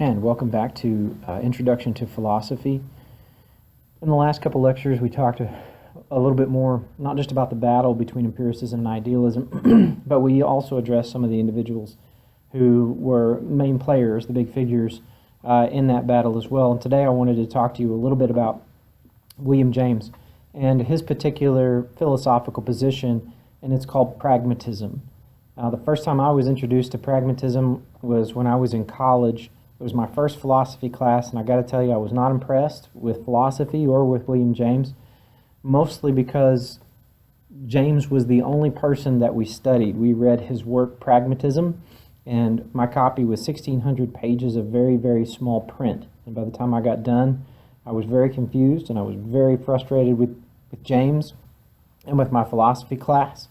And welcome back to Introduction to Philosophy. In the last couple lectures, we talked a little bit more, not just about the battle between empiricism and idealism, but we also addressed some of the individuals who were main players, the big figures in that battle as well. And today I wanted to talk to you a little bit about William James and his particular philosophical position, and it's called pragmatism. The first time I was introduced to pragmatism was when I was in college. It was my first philosophy class, and I got to tell you, I was not impressed with philosophy or with William James, mostly because James was the only person that we studied. We read his work, Pragmatism, and my copy was 1,600 pages of very, very small print. And by the time I got done, I was very confused, and I was very frustrated with James and with my philosophy class.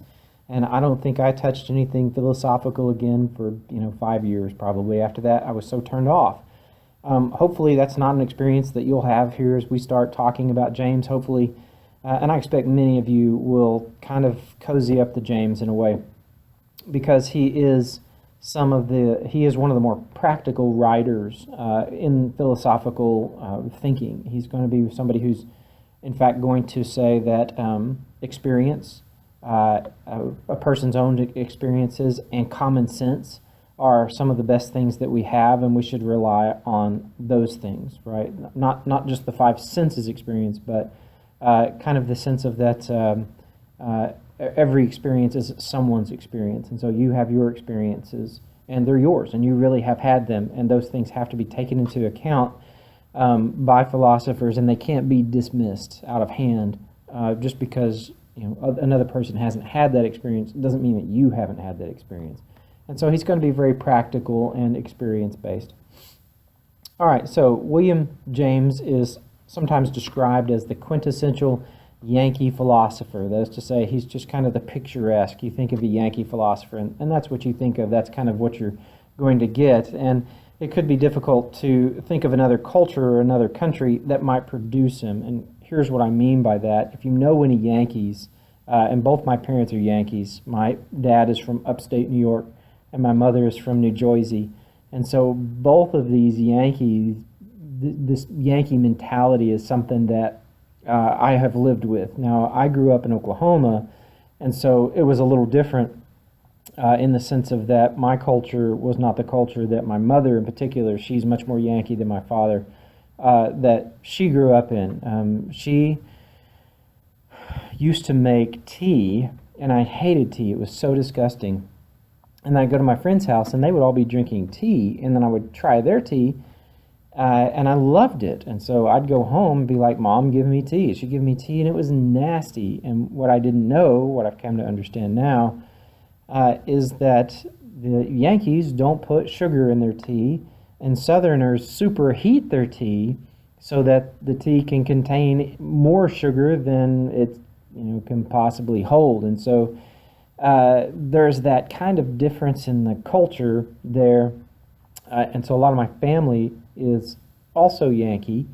And I don't think I touched anything philosophical again for 5 years probably. After that, I was so turned off. Hopefully that's not an experience that you'll have here as we start talking about James. Hopefully, and I expect many of you will kind of cozy up to James in a way, because he is one of the more practical writers in philosophical thinking. He's going to be somebody who's in fact going to say that experience, a person's own experiences, and common sense are some of the best things that we have, and we should rely on those things, right? Not just the five senses experience, but kind of the sense of that every experience is someone's experience, and so you have your experiences, and they're yours, and you really have had them, and those things have to be taken into account by philosophers, and they can't be dismissed out of hand just because another person hasn't had that experience. It doesn't mean that you haven't had that experience. And so he's going to be very practical and experience-based. All right, so William James is sometimes described as the quintessential Yankee philosopher. That is to say, he's just kind of the picturesque. You think of a Yankee philosopher, and that's what you think of. That's kind of what you're going to get. And it could be difficult to think of another culture or another country that might produce him. And here's what I mean by that. If you know any Yankees, and both my parents are Yankees. My dad is from upstate New York, and my mother is from New Jersey. And so both of these Yankees, this Yankee mentality is something that I have lived with. Now, I grew up in Oklahoma, and so it was a little different in the sense of that my culture was not the culture that my mother in particular, she's much more Yankee than my father, that she grew up in. She used to make tea, and I hated tea. It was so disgusting. And then I'd go to my friend's house, and they would all be drinking tea, and then I would try their tea, and I loved it. And so I'd go home and be like, Mom, give me tea. She'd give me tea, and it was nasty. And what I didn't know, what I've come to understand now, is that the Yankees don't put sugar in their tea, and Southerners superheat their tea so that the tea can contain more sugar than it can possibly hold. And so there's that kind of difference in the culture there. And so a lot of my family is also Yankee.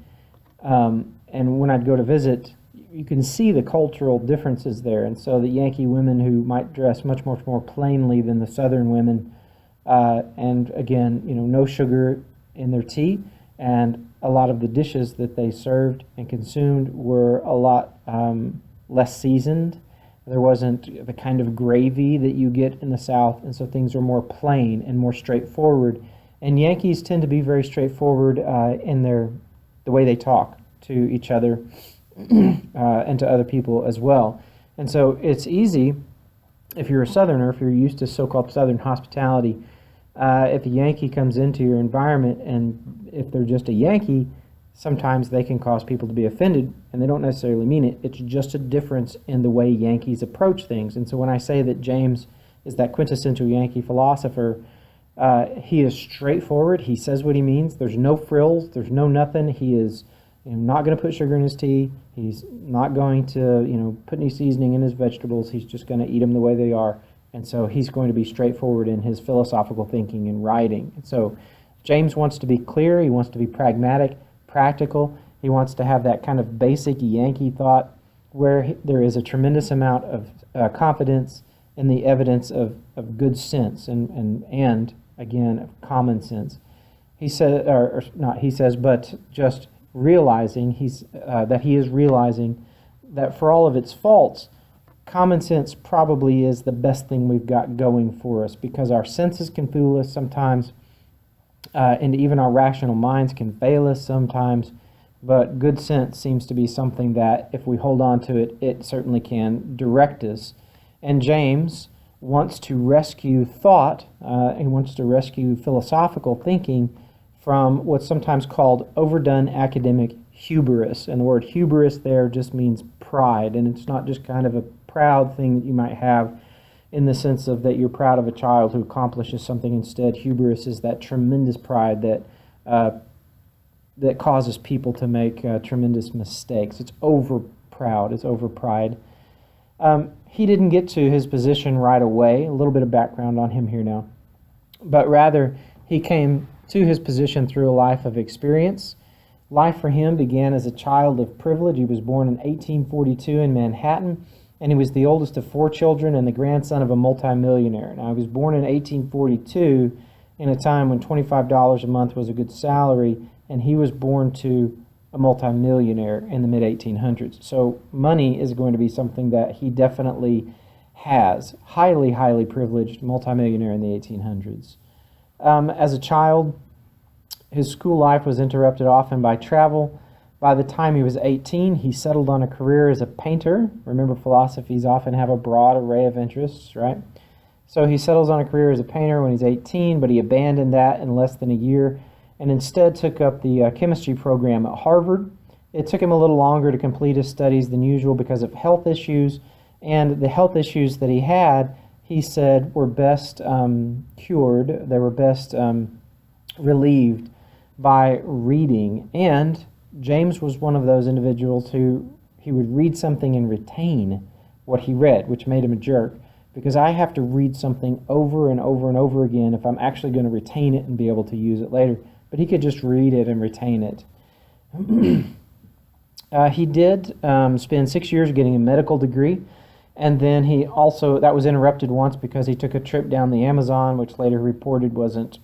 And when I'd go to visit, you can see the cultural differences there. And so the Yankee women who might dress much more plainly than the Southern women, and again, no sugar in their tea, and a lot of the dishes that they served and consumed were a lot less seasoned. There wasn't the kind of gravy that you get in the South, and so things are more plain and more straightforward. And Yankees tend to be very straightforward in the way they talk to each other and to other people as well. And so it's easy, if you're a Southerner, if you're used to so-called Southern hospitality, if a Yankee comes into your environment, and if they're just a Yankee, sometimes they can cause people to be offended, and they don't necessarily mean it. It's just a difference in the way Yankees approach things. And so when I say that James is that quintessential Yankee philosopher, he is straightforward. He says what he means. There's no frills. There's no nothing. He is not going to put sugar in his tea. He's not going to put any seasoning in his vegetables. He's just going to eat them the way they are. And so he's going to be straightforward in his philosophical thinking and writing. And so James wants to be clear. He wants to be pragmatic, practical. He wants to have that kind of basic Yankee thought where there is a tremendous amount of confidence in the evidence of good sense and again, of common sense. he said, or not he says, but just realizing that he is realizing that for all of its faults, common sense probably is the best thing we've got going for us, because our senses can fool us sometimes, and even our rational minds can fail us sometimes, but good sense seems to be something that if we hold on to it, it certainly can direct us. And James wants to rescue thought, he wants to rescue philosophical thinking from what's sometimes called overdone academic hubris. And the word hubris there just means pride, and it's not just kind of a proud thing that you might have in the sense of that you're proud of a child who accomplishes something. Instead, hubris is that tremendous pride that causes people to make tremendous mistakes. It's over proud, it's over pride. He didn't get to his position right away. A little bit of background on him here now. But rather, he came to his position through a life of experience. Life for him began as a child of privilege. He was born in 1842 in Manhattan, and he was the oldest of 4 children and the grandson of a multimillionaire. Now, he was born in 1842 in a time when $25 a month was a good salary, and he was born to a multimillionaire in the mid-1800s. So money is going to be something that he definitely has. Highly, highly privileged multimillionaire in the 1800s. As a child, his school life was interrupted often by travel. By the time he was 18, he settled on a career as a painter. Remember, philosophies often have a broad array of interests, right? So he settles on a career as a painter when he's 18, but he abandoned that in less than a year and instead took up the chemistry program at Harvard. It took him a little longer to complete his studies than usual because of health issues, and the health issues that he had, he said, were best cured, they were best relieved by reading. And James was one of those individuals who he would read something and retain what he read, which made him a jerk, because I have to read something over and over and over again if I'm actually going to retain it and be able to use it later. But he could just read it and retain it. He did spend 6 years getting a medical degree, and then he also, that was interrupted once because he took a trip down the Amazon, which later reported wasn't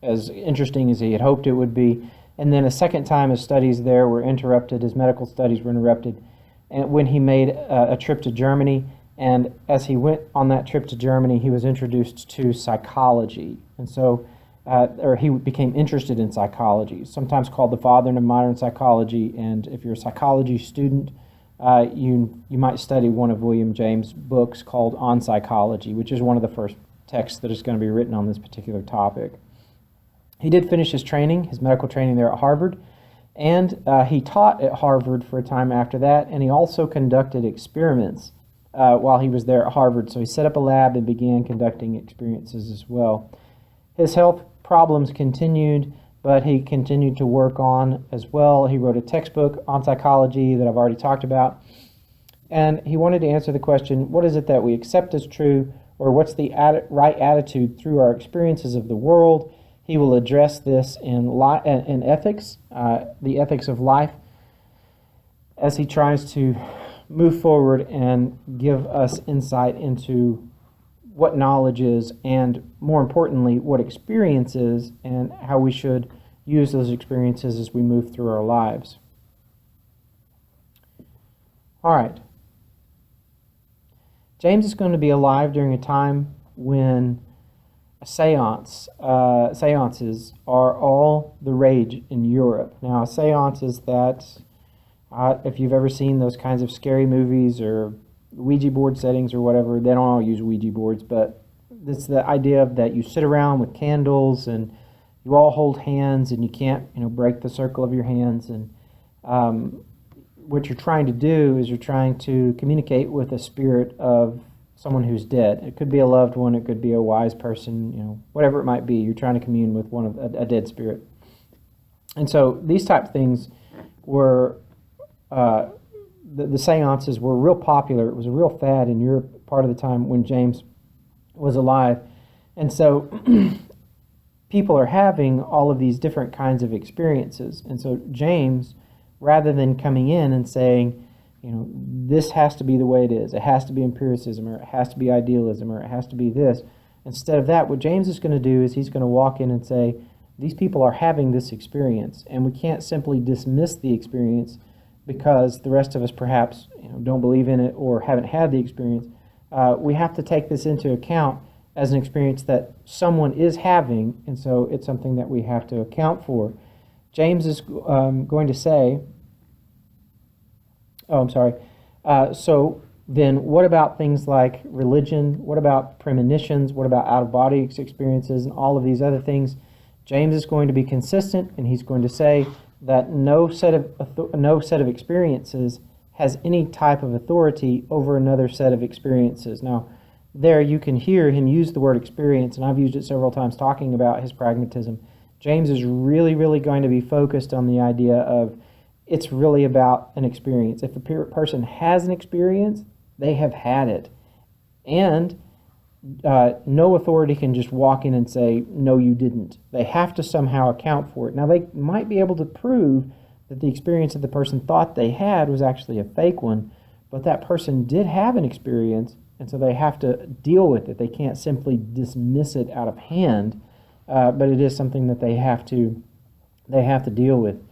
as interesting as he had hoped it would be. And then a second time his studies there were interrupted, his medical studies were interrupted, and when he made a trip to Germany. And as he went on that trip to Germany, he was introduced to psychology. And so or he became interested in psychology, sometimes called the father of modern psychology. And if you're a psychology student, you might study one of William James' books called On Psychology, which is one of the first texts that is going to be written on this particular topic. He did finish his training, his medical training there at Harvard, and he taught at Harvard for a time after that, and he also conducted experiments while he was there at Harvard. So he set up a lab and began conducting experiences as well. His health problems continued, but he continued to work on as well. He wrote a textbook on psychology that I've already talked about, and he wanted to answer the question, what is it that we accept as true, or what's the right attitude through our experiences of the world? He will address this in ethics, the ethics of life, as he tries to move forward and give us insight into what knowledge is, and more importantly, what experience is, and how we should use those experiences as we move through our lives. All right. James is going to be alive during a time when seances are all the rage in Europe. Now, a seance is that, if you've ever seen those kinds of scary movies or Ouija board settings or whatever, they don't all use Ouija boards, but it's the idea of that you sit around with candles and you all hold hands and you can't, break the circle of your hands. And what you're trying to do is you're trying to communicate with a spirit of someone who's dead. It could be a loved one, it could be a wise person, whatever it might be. You're trying to commune with one of a dead spirit. And so these type of things were, the seances were real popular. It was a real fad in Europe part of the time when James was alive. And so people are having all of these different kinds of experiences. And so James, rather than coming in and saying, this has to be the way it is, it has to be empiricism, or it has to be idealism, or it has to be this. Instead of that, what James is going to do is he's going to walk in and say, these people are having this experience, and we can't simply dismiss the experience because the rest of us perhaps don't believe in it or haven't had the experience. We have to take this into account as an experience that someone is having, and so it's something that we have to account for. James is going to say, so then what about things like religion? What about premonitions? What about out-of-body experiences and all of these other things? James is going to be consistent, and he's going to say that no set of experiences has any type of authority over another set of experiences. Now, there you can hear him use the word experience, and I've used it several times talking about his pragmatism. James is really, really going to be focused on the idea of it's really about an experience. If a person has an experience, they have had it. And no authority can just walk in and say, no, you didn't. They have to somehow account for it. Now, they might be able to prove that the experience that the person thought they had was actually a fake one, but that person did have an experience, and so they have to deal with it. They can't simply dismiss it out of hand, but it is something that they have to deal with.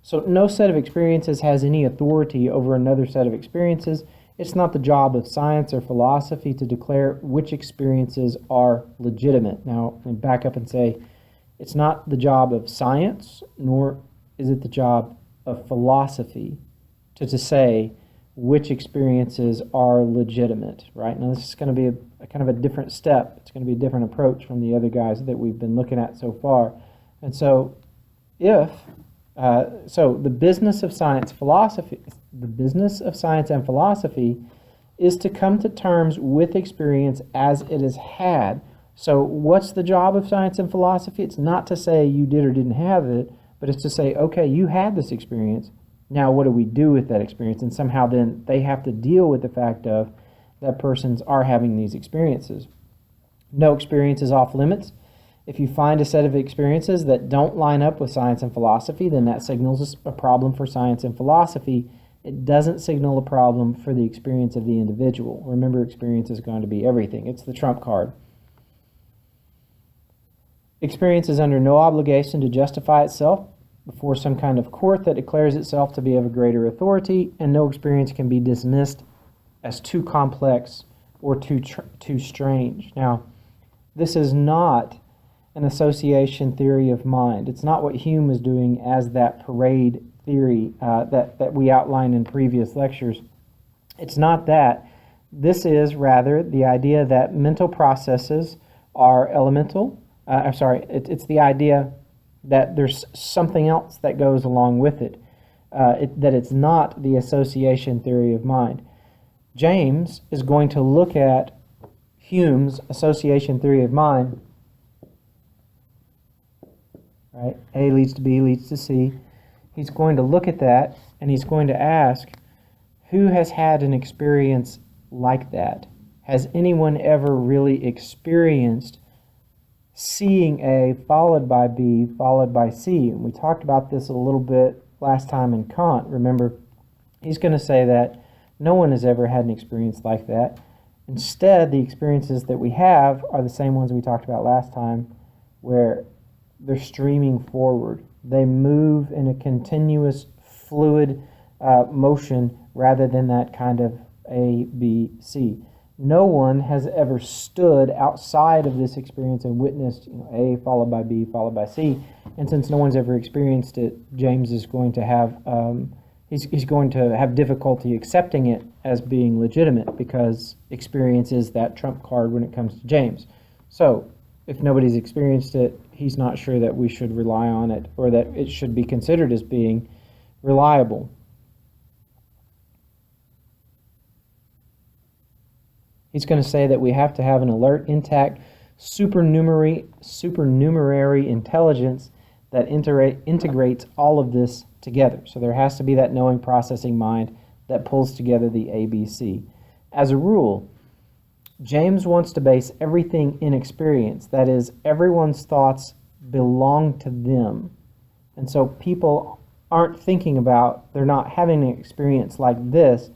So no set of experiences has any authority over another set of experiences. It's not the job of science or philosophy to declare which experiences are legitimate. Now, let me back up and say, it's not the job of science, nor is it the job of philosophy to say which experiences are legitimate, right? Now, this is going to be a kind of a different step. It's going to be a different approach from the other guys that we've been looking at so far. And so, the business of science and philosophy is to come to terms with experience as it is had. So what's the job of science and philosophy? It's not to say you did or didn't have it, but it's to say, okay, you had this experience. Now what do we do with that experience? And somehow then they have to deal with the fact of that persons are having these experiences. No experience is off limits. If you find a set of experiences that don't line up with science and philosophy, then that signals a problem for science and philosophy. It doesn't signal a problem for the experience of the individual. Remember, experience is going to be everything. It's the trump card. Experience is under no obligation to justify itself before some kind of court that declares itself to be of a greater authority, and no experience can be dismissed as too complex or too strange. Now, this is not an association theory of mind. It's not what Hume was doing as that parade theory that we outlined in previous lectures. It's not that. This is rather the idea that mental processes are elemental. It's the idea that there's something else that goes along with it, that it's not the association theory of mind. James is going to look at Hume's association theory of mind. Right? A leads to B leads to C. He's going to look at that, and he's going to ask, who has had an experience like that? Has anyone ever really experienced seeing A followed by B followed by C? And we talked about this a little bit last time in Kant. Remember, he's going to say that no one has ever had an experience like that. Instead, the experiences that we have are the same ones we talked about last time, where they're streaming forward. They move in a continuous fluid motion rather than that kind of A, B, C. No one has ever stood outside of this experience and witnessed A followed by B followed by C. And since no one's ever experienced it, James is going to have he's going to have difficulty accepting it as being legitimate, because experience is that trump card when it comes to James. So if nobody's experienced it, he's not sure that we should rely on it or that it should be considered as being reliable. He's going to say that we have to have an alert, intact, supernumerary intelligence that integrates all of this together. So there has to be that knowing, processing mind that pulls together the ABC. As a rule, James wants to base everything in experience. That is, everyone's thoughts belong to them. And so people aren't thinking about, they're not having an experience like this,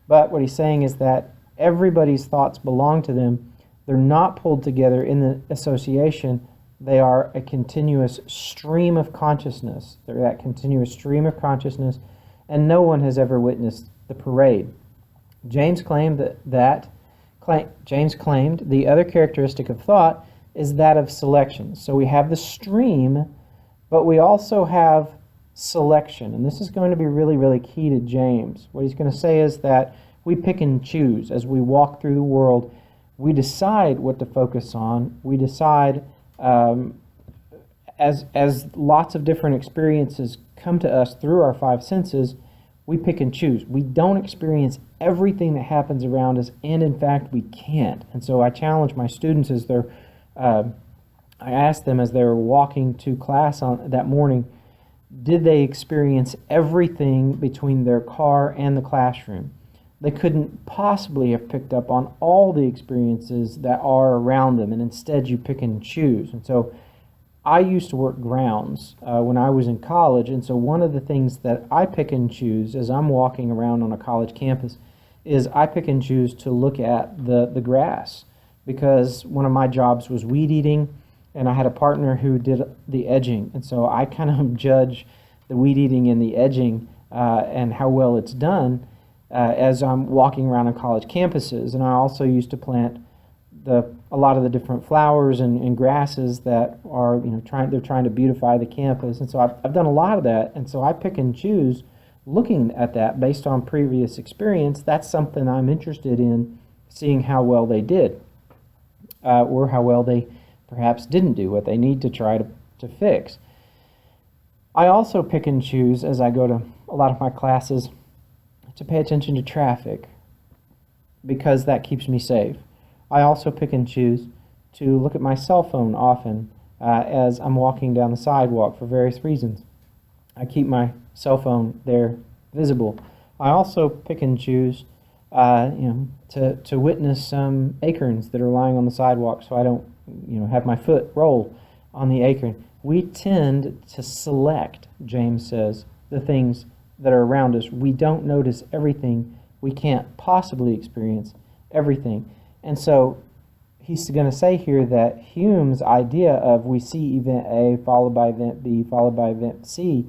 but what he's saying is that everybody's thoughts belong to them. They're not pulled together in the association They are a continuous stream of consciousness. They're that continuous stream of consciousness, and no one has ever witnessed the parade. James claimed James claimed the other characteristic of thought is that of selection. So we have the stream, but we also have selection. And this is going to be really, really key to James. What he's going to say is that we pick and choose as we walk through the world. We decide what to focus on. We decide as lots of different experiences come to us through our five senses, we pick and choose. We don't experience everything that happens around us, and in fact, we can't. And so I challenge my students as I asked them as they were walking to class on that morning, did they experience everything between their car and the classroom? They couldn't possibly have picked up on all the experiences that are around them, and instead you pick and choose. And so I used to work grounds when I was in college, and so one of the things that I pick and choose as I'm walking around on a college campus is I pick and choose to look at the grass, because one of my jobs was weed eating, and I had a partner who did the edging, and so I kind of judge the weed eating and the edging and how well it's done as I'm walking around on college campuses. And I also used to plant a lot of the different flowers and grasses that are they're trying to beautify the campus, and so I've done a lot of that, and so I pick and choose looking at that based on previous experience. That's something I'm interested in, seeing how well they did or how well they perhaps didn't do what they need to try to fix. I also pick and choose as I go to a lot of my classes to pay attention to traffic, because that keeps me safe. I also pick and choose to look at my cell phone often as I'm walking down the sidewalk for various reasons. I keep my cell phone there visible. I also pick and choose to witness some acorns that are lying on the sidewalk so I don't have my foot roll on the acorn. We tend to select, James says, the things that are around us. We don't notice everything. We can't possibly experience everything. And so he's going to say here that Hume's idea of we see event A followed by event B followed by event C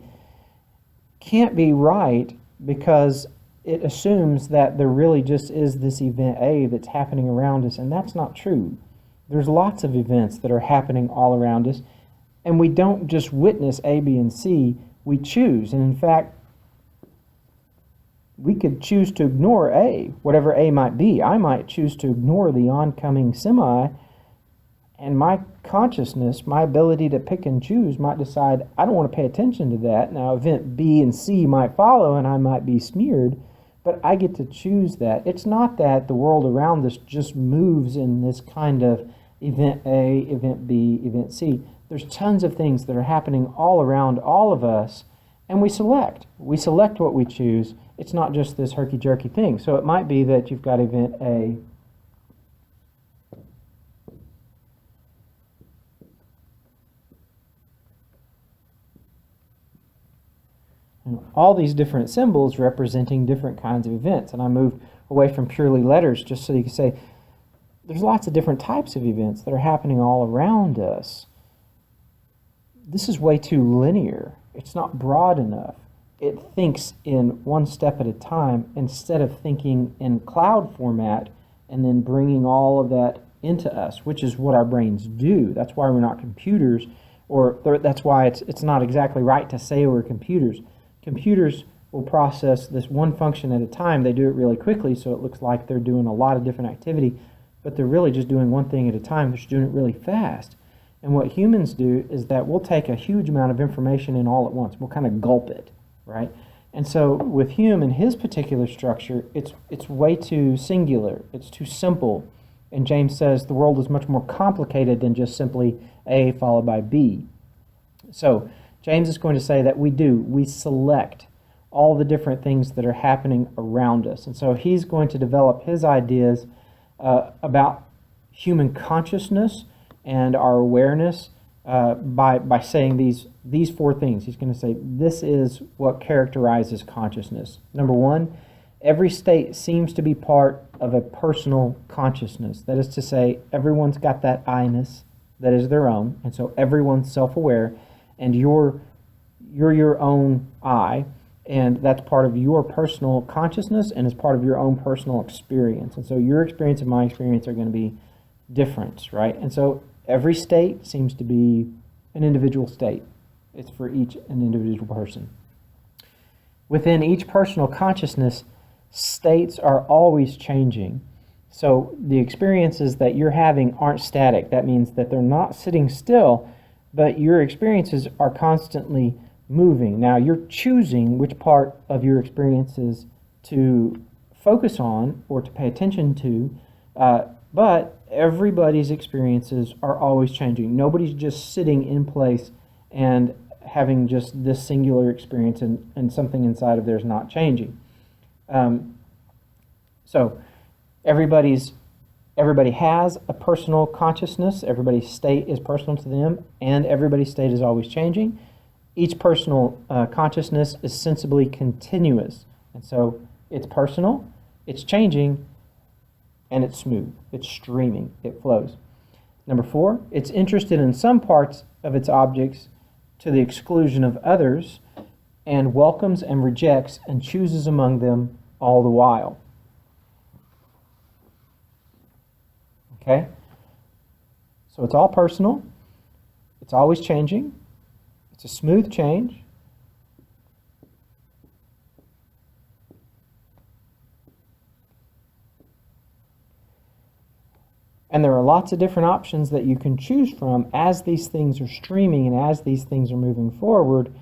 can't be right, because it assumes that there really just is this event A that's happening around us, and that's not true. There's lots of events that are happening all around us, and we don't just witness A, B, and C, we choose. And in fact, we could choose to ignore A, whatever A might be. I might choose to ignore the oncoming semi, and my consciousness, my ability to pick and choose, might decide I don't want to pay attention to that. Now, event B and C might follow, and I might be smeared, but I get to choose that. It's not that the world around us just moves in this kind of event A, event B, event C. There's tons of things that are happening all around all of us, and we select. We select what we choose. It's not just this herky-jerky thing. So it might be that you've got event A, all these different symbols representing different kinds of events. And I moved away from purely letters just so you can say there's lots of different types of events that are happening all around us. This is way too linear. It's not broad enough. It thinks in one step at a time instead of thinking in cloud format and then bringing all of that into us, which is what our brains do. That's why we're not computers, or that's why it's not exactly right to say we're computers. Computers will process this one function at a time. They do it really quickly, so it looks like they're doing a lot of different activity, but they're really just doing one thing at a time. They're just doing it really fast. And what humans do is that we'll take a huge amount of information in all at once. We'll kind of gulp it, right? And so with Hume and his particular structure, it's way too singular. It's too simple. And James says the world is much more complicated than just simply A followed by B. So James is going to say that we select all the different things that are happening around us. And so he's going to develop his ideas about human consciousness and our awareness by saying these four things. He's going to say this is what characterizes consciousness. Number one, every state seems to be part of a personal consciousness. That is to say, everyone's got that I-ness, that is their own, and so everyone's self-aware, and you're your own I, and that's part of your personal consciousness, and it's part of your own personal experience. And so your experience and my experience are going to be different, right? And so every state seems to be an individual state. It's for each an individual person. Within each personal consciousness, states are always changing. So the experiences that you're having aren't static. That means that they're not sitting still, but your experiences are constantly moving. Now, you're choosing which part of your experiences to focus on or to pay attention to, but everybody's experiences are always changing. Nobody's just sitting in place and having just this singular experience and something inside of theirs not changing. So everybody has a personal consciousness. Everybody's state is personal to them, and everybody's state is always changing. Each personal consciousness is sensibly continuous. And so it's personal, it's changing, and it's smooth. It's streaming. It flows. Number 4, it's interested in some parts of its objects to the exclusion of others, and welcomes and rejects and chooses among them all the while. Okay? So it's all personal. It's always changing. It's a smooth change. And there are lots of different options that you can choose from as these things are streaming and as these things are moving forward.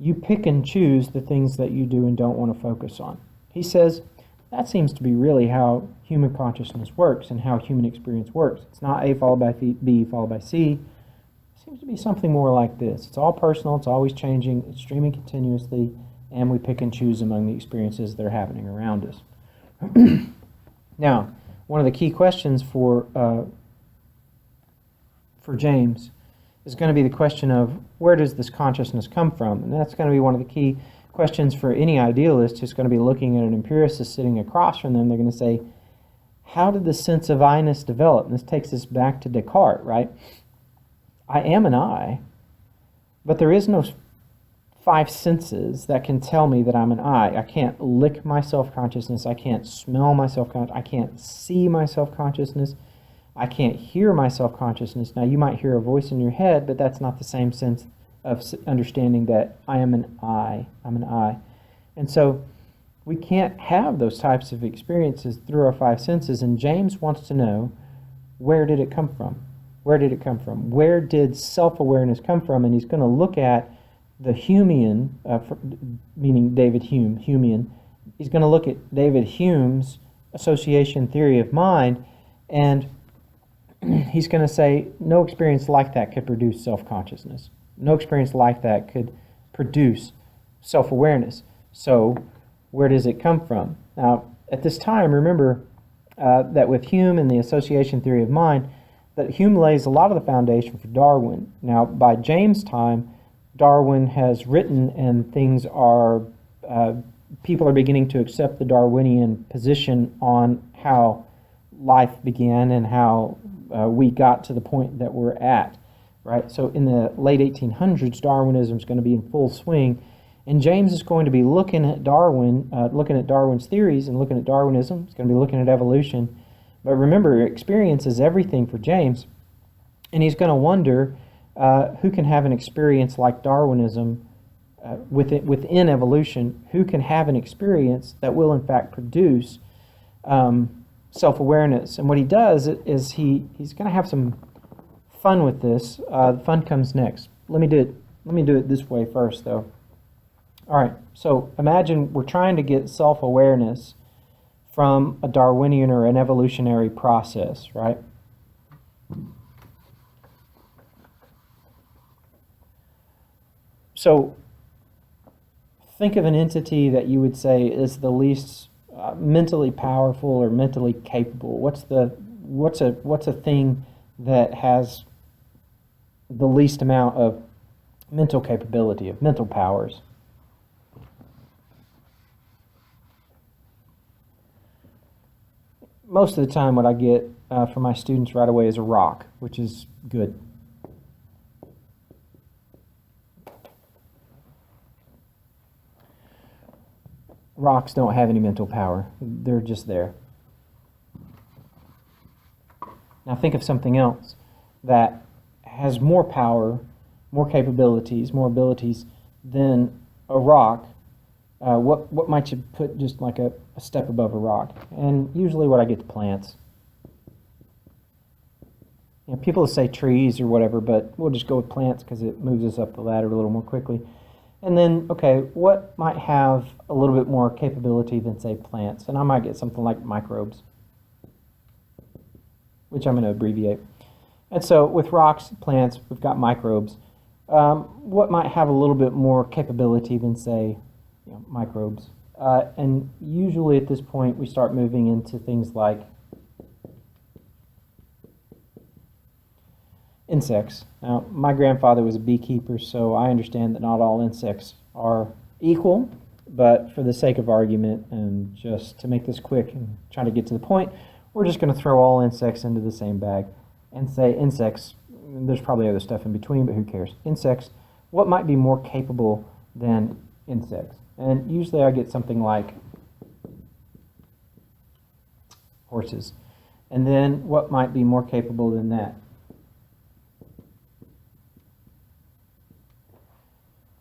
You pick and choose the things that you do and don't want to focus on. He says that seems to be really how human consciousness works and how human experience works. It's not A followed by B followed by C. It seems to be something more like this. It's all personal, it's always changing, it's streaming continuously, and we pick and choose among the experiences that are happening around us. Now, one of the key questions for James is going to be the question of where does this consciousness come from? And that's going to be one of the key questions for any idealist who's going to be looking at an empiricist sitting across from them. They're going to say, how did the sense of I-ness develop? And this takes us back to Descartes, right? I am an I, but there is no 5 senses that can tell me that I'm an I. I can't lick my self-consciousness. I can't smell my self-consciousness. I can't see my self-consciousness. I can't hear my self-consciousness. Now, you might hear a voice in your head, but that's not the same sense of understanding that I am an I. I'm an I. And so we can't have those types of experiences through our 5 senses. And James wants to know, where did it come from? Where did it come from? Where did self-awareness come from? And he's going to look at the Humean, meaning David Hume, Humean. He's going to look at David Hume's association theory of mind, and he's going to say no experience like that could produce self-consciousness. No experience like that could produce self-awareness. So where does it come from? Now, at this time, remember that with Hume and the association theory of mind, that Hume lays a lot of the foundation for Darwin. Now, by James' time, Darwin has written, and things are, people are beginning to accept the Darwinian position on how life began and how we got to the point that we're at, right? So in the late 1800s, Darwinism is going to be in full swing, and James is going to be looking at Darwin, looking at Darwin's theories and looking at Darwinism. He's going to be looking at evolution. But remember, experience is everything for James, and he's going to wonder who can have an experience like Darwinism within evolution, who can have an experience that will in fact produce self-awareness. And what he does is he's going to have some fun with this. The fun comes next. Let me do it this way first, though. All right, so imagine we're trying to get self-awareness from a Darwinian or an evolutionary process, right? So think of an entity that you would say is the least mentally powerful or mentally capable. What's a thing that has the least amount of mental capability, of mental powers? Most of the time what I get from my students right away is a rock, which is good. rocks don't have any mental power. They're just there. Now think of something else that has more power, more capabilities, more abilities than a rock. What might you put just like a step above a rock? And usually what I get to plants. You know, people say trees or whatever, but we'll just go with plants because it moves us up the ladder a little more quickly. And then, okay, what might have a little bit more capability than, say, plants? And I might get something like microbes, which I'm going to abbreviate. And so with rocks, plants, we've got microbes. What might have a little bit more capability than, say, microbes? And usually at this point, we start moving into things like insects. Now, my grandfather was a beekeeper, so I understand that not all insects are equal, but for the sake of argument and just to make this quick and try to get to the point, we're just going to throw all insects into the same bag and say insects, there's probably other stuff in between, but who cares? Insects, what might be more capable than insects? And usually I get something like horses. And then what might be more capable than that?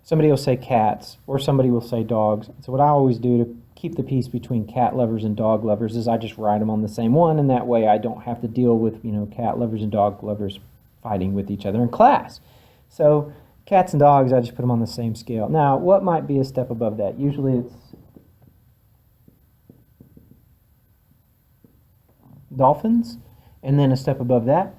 Somebody will say cats, or somebody will say dogs. So what I always do to keep the peace between cat lovers and dog lovers is I just write them on the same one, and that way I don't have to deal with, cat lovers and dog lovers fighting with each other in class. So cats and dogs, I just put them on the same scale. Now, what might be a step above that? Usually it's dolphins, and then a step above that,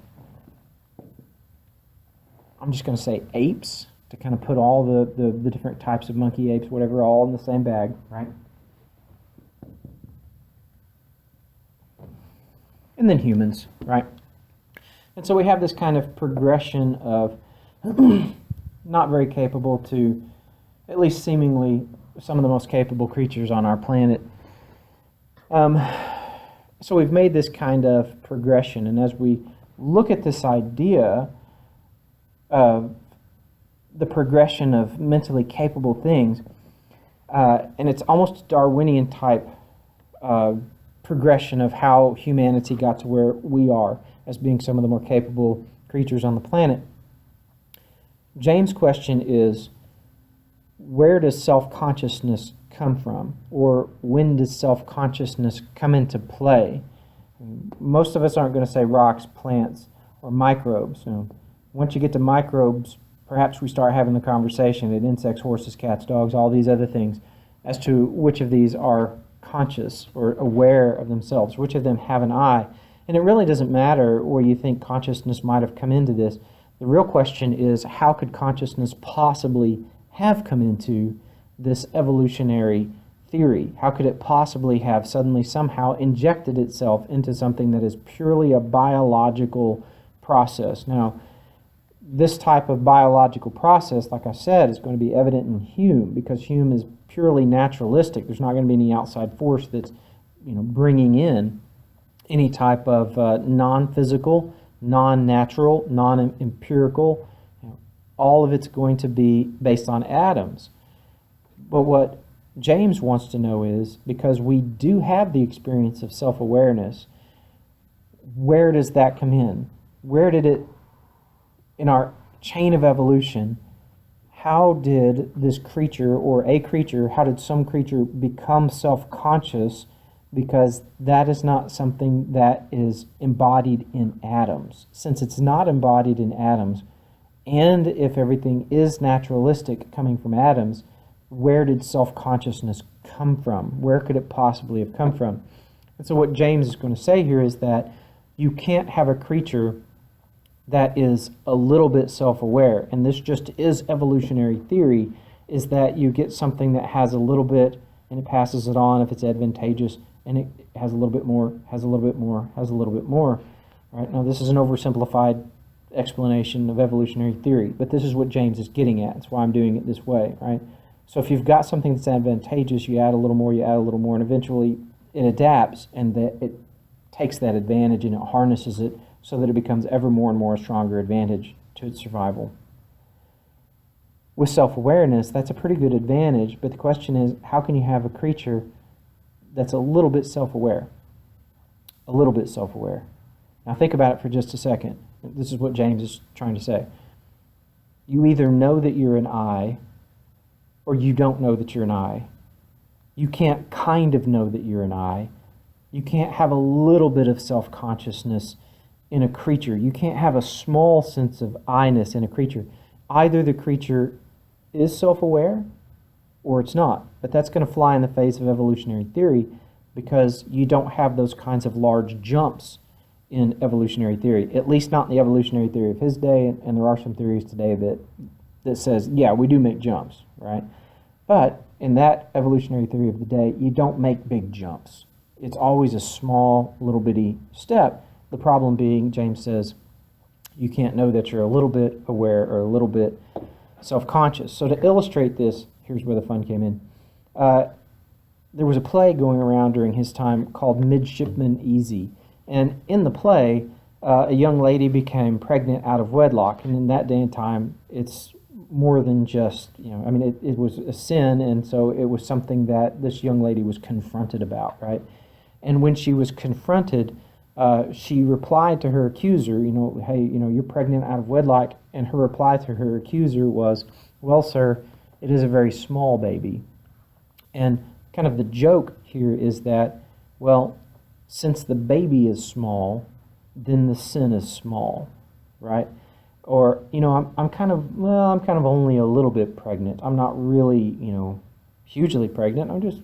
I'm just going to say apes, to kind of put all the different types of monkey, apes, whatever, all in the same bag, right? And then humans, right? And so we have this kind of progression of not very capable to at least seemingly some of the most capable creatures on our planet. So we've made this kind of progression, and as we look at this idea of the progression of mentally capable things, and it's almost Darwinian type progression of how humanity got to where we are as being some of the more capable creatures on the planet. James' question is, where does self-consciousness come from? Or when does self-consciousness come into play? Most of us aren't going to say rocks, plants, or microbes. Once you get to microbes, perhaps we start having the conversation that insects, horses, cats, dogs, all these other things, as to which of these are conscious or aware of themselves, which of them have an I. And it really doesn't matter where you think consciousness might have come into this. The real question is, how could consciousness possibly have come into this evolutionary theory? How could it possibly have suddenly somehow injected itself into something that is purely a biological process? Now, this type of biological process, like I said, is going to be evident in Hume, because Hume is purely naturalistic. There's not going to be any outside force that's bringing in any type of non-physical, non-natural, non-empirical. All of it's going to be based on atoms. But what James wants to know is, because we do have the experience of self-awareness, where does that come in? Where did it, in our chain of evolution, how did this creature, or a creature, how did some creature become self-conscious? Because that is not something that is embodied in atoms. Since it's not embodied in atoms, and if everything is naturalistic coming from atoms, where did self-consciousness come from? Where could it possibly have come from? And so what James is going to say here is that you can't have a creature that is a little bit self-aware, and this just is evolutionary theory, is that you get something that has a little bit, and it passes it on if it's advantageous, and it has a little bit more, has a little bit more, has a little bit more. Right? Now, this is an oversimplified explanation of evolutionary theory, but this is what James is getting at. That's why I'm doing it this way, right? So if you've got something that's advantageous, you add a little more, you add a little more, and eventually it adapts, and it takes that advantage and it harnesses it so that it becomes ever more and more a stronger advantage to its survival. with self-awareness, that's a pretty good advantage, but the question is, how can you have a creature that's a little bit self-aware? A little bit self-aware. Now think about it for just a second. This is what James is trying to say. You either know that you're an I, or you don't know that you're an I. You can't kind of know that you're an I. You can't have a little bit of self-consciousness in a creature. You can't have a small sense of I-ness in a creature. Either the creature is self-aware or it's not. But that's going to fly in the face of evolutionary theory because you don't have those kinds of large jumps in evolutionary theory, at least not in the evolutionary theory of his day, and there are some theories today that says, yeah, we do make jumps, right? But in that evolutionary theory of the day, you don't make big jumps. It's always a small, little bitty step. The problem being, James says, you can't know that you're a little bit aware or a little bit self-conscious. So to illustrate this, here's where the fun came in. There was a play going around during his time called Midshipman Easy. And in the play, a young lady became pregnant out of wedlock. And in that day and time, it's more than just, it was a sin. And so it was something that this young lady was confronted about, right? And when she was confronted, she replied to her accuser, hey, you're pregnant out of wedlock. And her reply to her accuser was, well, sir, it is a very small baby. And kind of the joke here is that, well, since the baby is small, then the sin is small, right? Or, I'm kind of only a little bit pregnant. I'm not really, hugely pregnant. I'm just,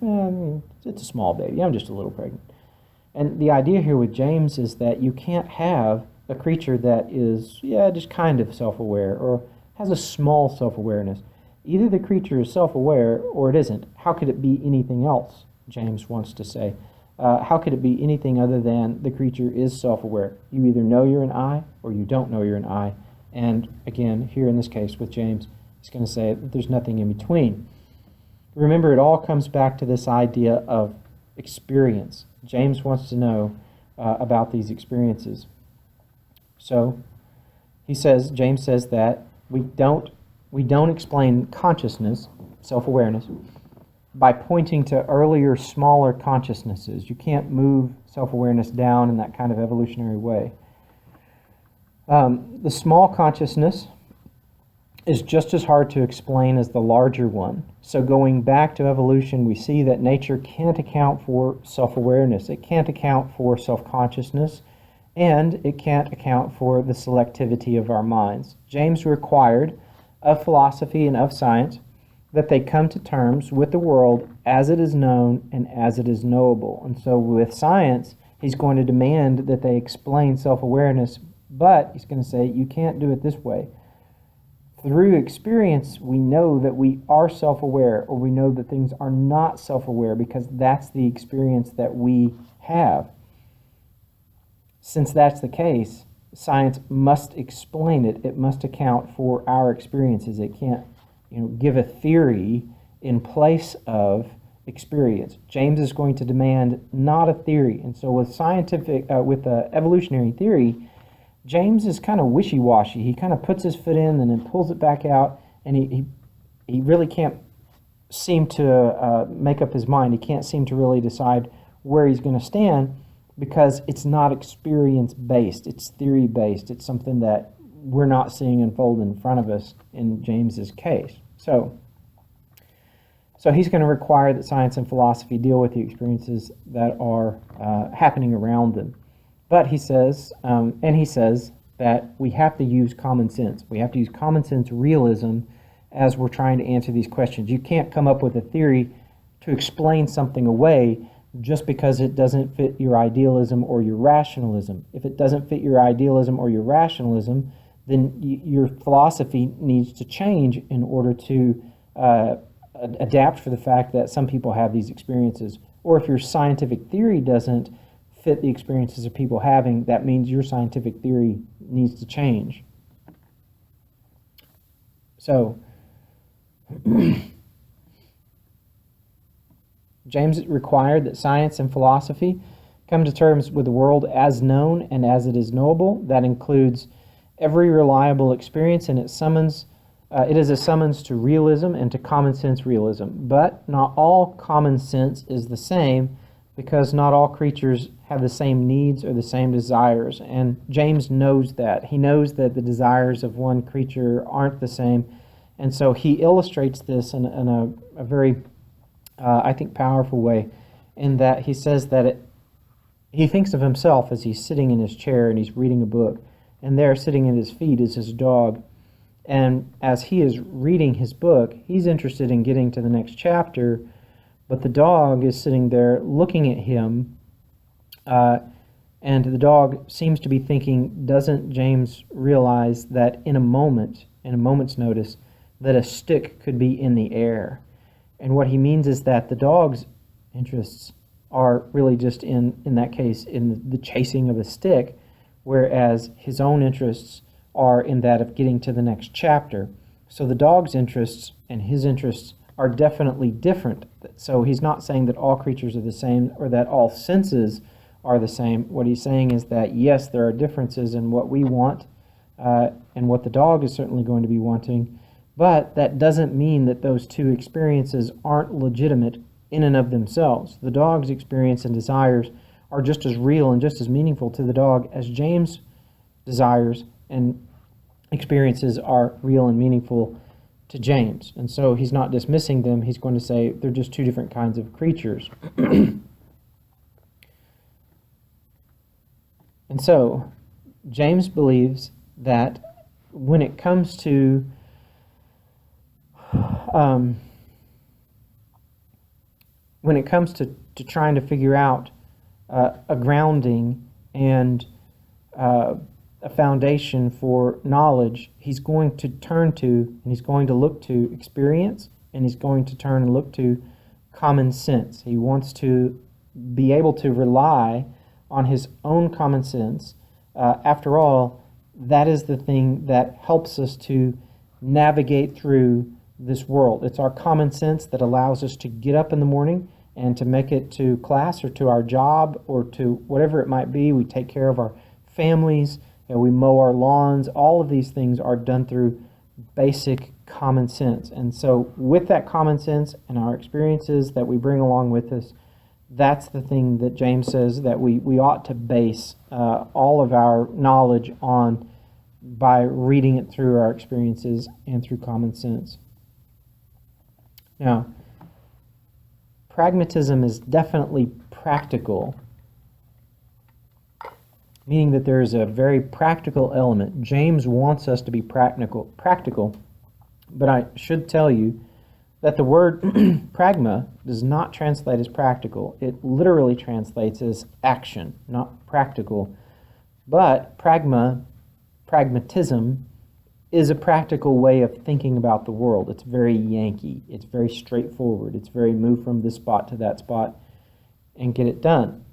it's a small baby. I'm just a little pregnant. And the idea here with James is that you can't have a creature that is, just kind of self-aware or has a small self-awareness. Either the creature is self-aware or it isn't. How could it be anything else, James wants to say. How could it be anything other than the creature is self-aware? You either know you're an I or you don't know you're an I. And again, here in this case with James, he's going to say that there's nothing in between. Remember, it all comes back to this idea of experience. James wants to know about these experiences. So James says that we don't explain consciousness, self-awareness, by pointing to earlier, smaller consciousnesses. You can't move self-awareness down in that kind of evolutionary way. The small consciousness is just as hard to explain as the larger one. So going back to evolution, we see that nature can't account for self-awareness. It can't account for self-consciousness, and it can't account for the selectivity of our minds. James required of philosophy and of science that they come to terms with the world as it is known and as it is knowable. And so with science, he's going to demand that they explain self-awareness, but he's going to say, you can't do it this way. Through experience, we know that we are self-aware, or we know that things are not self-aware, because that's the experience that we have. Since that's the case, science must explain it. It must account for our experiences. It can't give a theory in place of experience. James is going to demand not a theory. And so with evolutionary theory, James is kind of wishy-washy. He kind of puts his foot in and then pulls it back out, and he really can't seem to make up his mind. He can't seem to really decide where he's going to stand, because it's not experience-based. It's theory-based. It's something that we're not seeing unfold in front of us in James's case. So he's going to require that science and philosophy deal with the experiences that are happening around them. But he says that we have to use common sense. We have to use common sense realism as we're trying to answer these questions. You can't come up with a theory to explain something away just because it doesn't fit your idealism or your rationalism. If it doesn't fit your idealism or your rationalism, then your philosophy needs to change in order to adapt for the fact that some people have these experiences. Or if your scientific theory doesn't fit the experiences of people having, that means your scientific theory needs to change. So, James required that science and philosophy come to terms with the world as known and as it is knowable. That includes every reliable experience, and it summons It is a summons to realism and to common sense realism. But not all common sense is the same, because not all creatures have the same needs or the same desires. And James knows that. He knows that the desires of one creature aren't the same. And so he illustrates this in a very, I think, powerful way, in that he says that he thinks of himself as he's sitting in his chair and he's reading a book, and there sitting at his feet is his dog. And as he is reading his book, he's interested in getting to the next chapter, but the dog is sitting there looking at him, and the dog seems to be thinking, doesn't James realize that in a moment's notice, that a stick could be in the air? And what he means is that the dog's interests are really just in that case, in the chasing of a stick, whereas his own interests are in that of getting to the next chapter. So the dog's interests and his interests are definitely different. So he's not saying that all creatures are the same or that all senses are the same. What he's saying is that, yes, there are differences in what we want and what the dog is certainly going to be wanting, but that doesn't mean that those two experiences aren't legitimate in and of themselves. The dog's experience and desires are just as real and just as meaningful to the dog as James' desires and experiences are real and meaningful to James. And so he's not dismissing them. He's going to say they're just two different kinds of creatures. And so James believes that when it comes to trying to figure out a grounding and a foundation for knowledge, he's going to turn to and he's going to look to experience, and he's going to turn and look to common sense. He wants to be able to rely on his own common sense. After all, that is the thing that helps us to navigate through this world. It's our common sense that allows us to get up in the morning and to make it to class or to our job or to whatever it might be. We take care of our families, and we mow our lawns. All of these things are done through basic common sense. And so with that common sense and our experiences that we bring along with us, that's the thing that James says that we ought to base all of our knowledge on by reading it through our experiences and through common sense. Now, pragmatism is definitely practical, meaning that there is a very practical element. James wants us to be practical, but I should tell you that the word pragma does not translate as practical. It literally translates as action, not practical. But pragmatism is a practical way of thinking about the world. It's very Yankee. It's very straightforward. It's very move from this spot to that spot and get it done.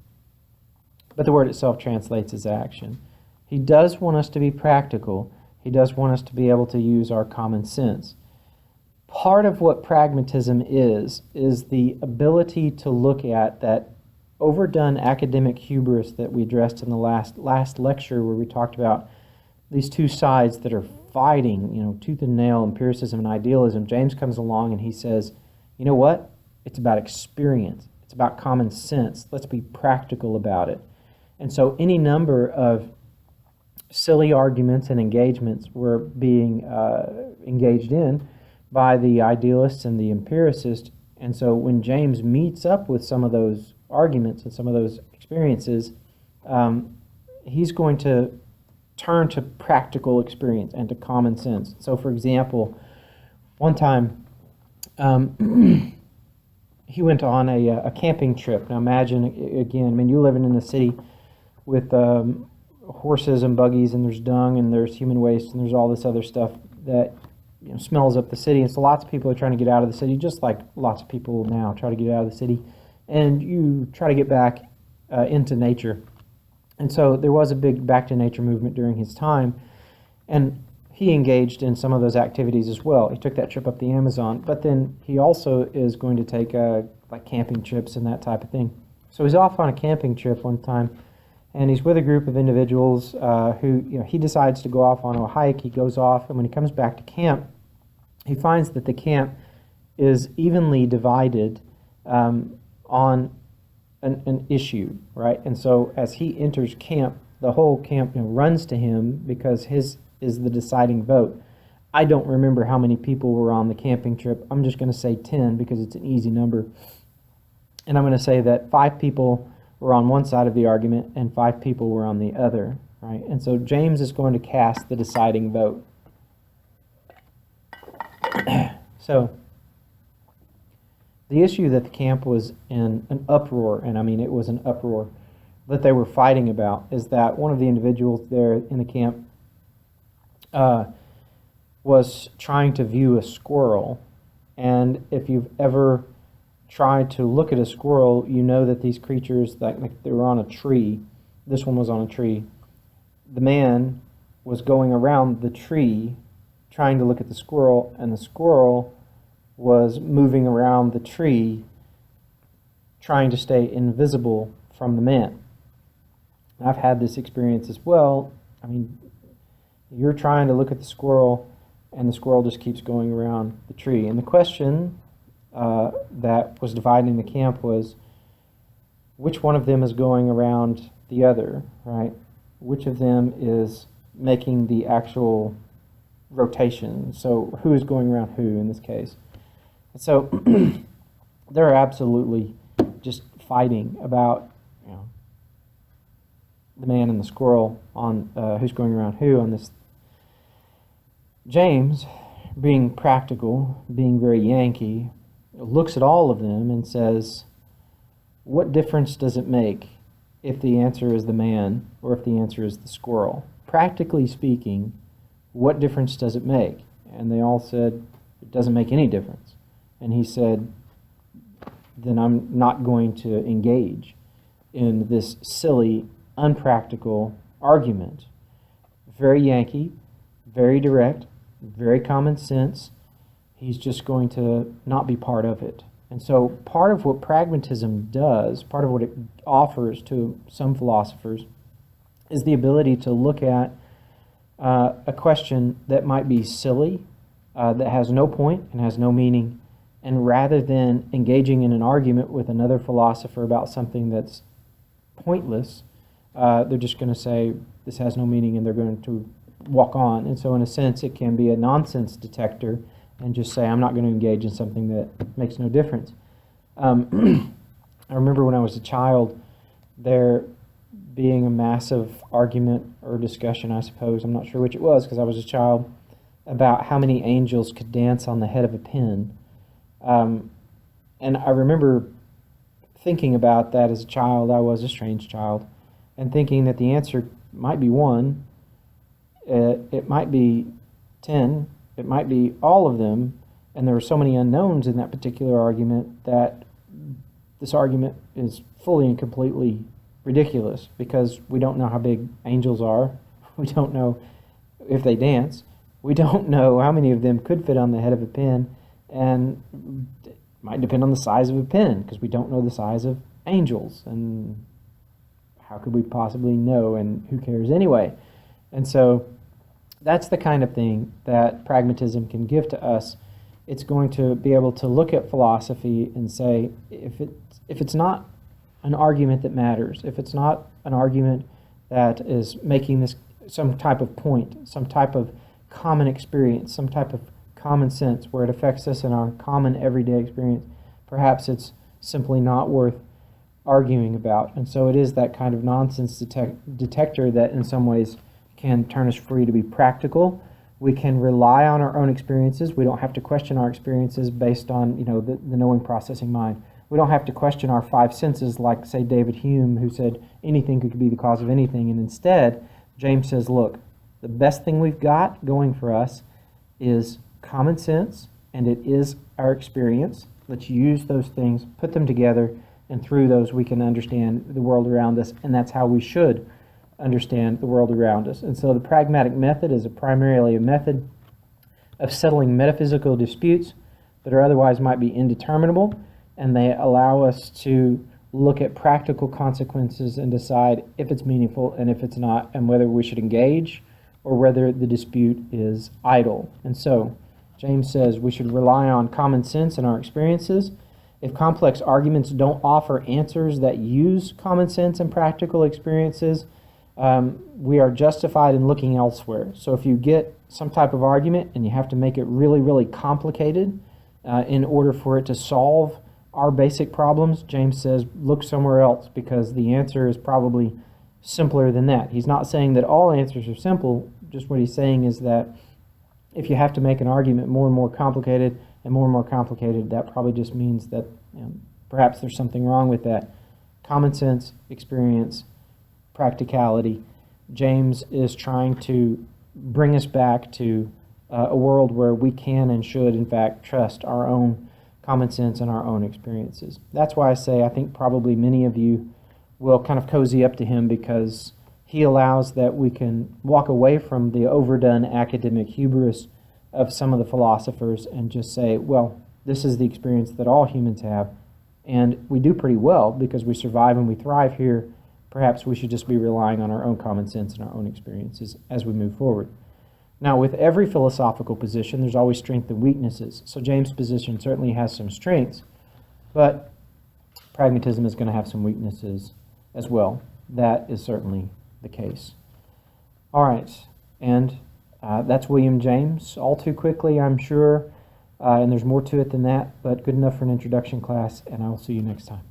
But the word itself translates as action. He does want us to be practical. He does want us to be able to use our common sense. Part of what pragmatism is the ability to look at that overdone academic hubris that we addressed in the last lecture, where we talked about these two sides that are fighting, tooth and nail, empiricism and idealism. James comes along and he says, you know what? It's about experience. It's about common sense. Let's be practical about it. And so any number of silly arguments and engagements were being engaged in by the idealists and the empiricists. And so when James meets up with some of those arguments and some of those experiences, he's going to turn to practical experience and to common sense. So for example, one time he went on a camping trip. Now imagine, again, you living in a city with horses and buggies, and there's dung and there's human waste and there's all this other stuff that smells up the city. And so lots of people are trying to get out of the city, just like lots of people now try to get out of the city. And you try to get back into nature. And so there was a big back to nature movement during his time. And he engaged in some of those activities as well. He took that trip up the Amazon, but then he also is going to take like camping trips and that type of thing. So he's off on a camping trip one time, and he's with a group of individuals who, he decides to go off on a hike. He goes off, and when he comes back to camp, he finds that the camp is evenly divided on an issue, right? And so as he enters camp, the whole camp runs to him because his is the deciding vote. I don't remember how many people were on the camping trip. I'm just going to say 10 because it's an easy number. And I'm going to say that 5 people were on one side of the argument and 5 people were on the other, right? And so James is going to cast the deciding vote. So the issue that the camp was in an uproar, and I mean it was an uproar that they were fighting about, is that one of the individuals there in the camp was trying to view a squirrel. And if you've ever tried to look at a squirrel, you know that these creatures, like they were on a tree. This one was on a tree. The man was going around the tree trying to look at the squirrel, and the squirrel was moving around the tree trying to stay invisible from the man. I've had this experience as well. I mean, you're trying to look at the squirrel, and the squirrel just keeps going around the tree. And the question that was dividing the camp was, which one of them is going around the other, right? Which of them is making the actual rotation? So who is going around who in this case? And so they're absolutely just fighting about, the man and the squirrel on who's going around who on this. James, being practical, being very Yankee, looks at all of them and says, what difference does it make if the answer is the man or if the answer is the squirrel? Practically speaking, what difference does it make? And they all said, it doesn't make any difference. And he said, then I'm not going to engage in this silly, unpractical argument. Very Yankee, very direct, very common sense. He's just going to not be part of it. And so part of what pragmatism does, part of what it offers to some philosophers, is the ability to look at a question that might be silly, that has no point and has no meaning, and rather than engaging in an argument with another philosopher about something that's pointless, they're just going to say this has no meaning and they're going to walk on. And so in a sense it can be a nonsense detector and just say I'm not going to engage in something that makes no difference. I remember when I was a child there being a massive argument or discussion, I suppose, I'm not sure which it was because I was a child, about how many angels could dance on the head of a pin. And I remember thinking about that as a child. I was a strange child, and thinking that the answer might be 1, it might be 10, it might be all of them, and there were so many unknowns in that particular argument that this argument is fully and completely ridiculous because we don't know how big angels are, we don't know if they dance, we don't know how many of them could fit on the head of a pin, and it might depend on the size of a pin because we don't know the size of angels, and how could we possibly know, and who cares anyway? And so that's the kind of thing that pragmatism can give to us. It's going to be able to look at philosophy and say, if it's not an argument that matters, if it's not an argument that is making this some type of point, some type of common experience, some type of common sense where it affects us in our common everyday experience, perhaps it's simply not worth arguing about. And so it is that kind of nonsense detector that in some ways can turn us free to be practical. We can rely on our own experiences. We don't have to question our experiences based on the knowing processing mind. We don't have to question our 5 senses like, say, David Hume, who said anything could be the cause of anything. And instead, James says, look, the best thing we've got going for us is common sense, and it is our experience. Let's use those things, put them together, and through those we can understand the world around us, and that's how we should understand the world around us. And so the pragmatic method is primarily a method of settling metaphysical disputes that are otherwise might be indeterminable, and they allow us to look at practical consequences and decide if it's meaningful and if it's not, and whether we should engage or whether the dispute is idle. And so James says we should rely on common sense and our experiences. If complex arguments don't offer answers that use common sense and practical experiences, we are justified in looking elsewhere. So if you get some type of argument and you have to make it really, really complicated in order for it to solve our basic problems, James says look somewhere else, because the answer is probably simpler than that. He's not saying that all answers are simple. Just what he's saying is that if you have to make an argument more and more complicated and more complicated, that probably just means that perhaps there's something wrong with that. Common sense, experience, practicality. James is trying to bring us back to a world where we can and should, in fact, trust our own common sense and our own experiences. That's why I say I think probably many of you will kind of cozy up to him, because he allows that we can walk away from the overdone academic hubris of some of the philosophers and just say, well, this is the experience that all humans have, and we do pretty well because we survive and we thrive here. Perhaps we should just be relying on our own common sense and our own experiences as we move forward. Now, with every philosophical position, there's always strengths and weaknesses. So James' position certainly has some strengths, but pragmatism is going to have some weaknesses as well. That is certainly the case. All right, and that's William James. All too quickly, I'm sure, and there's more to it than that, but good enough for an introduction class, and I'll see you next time.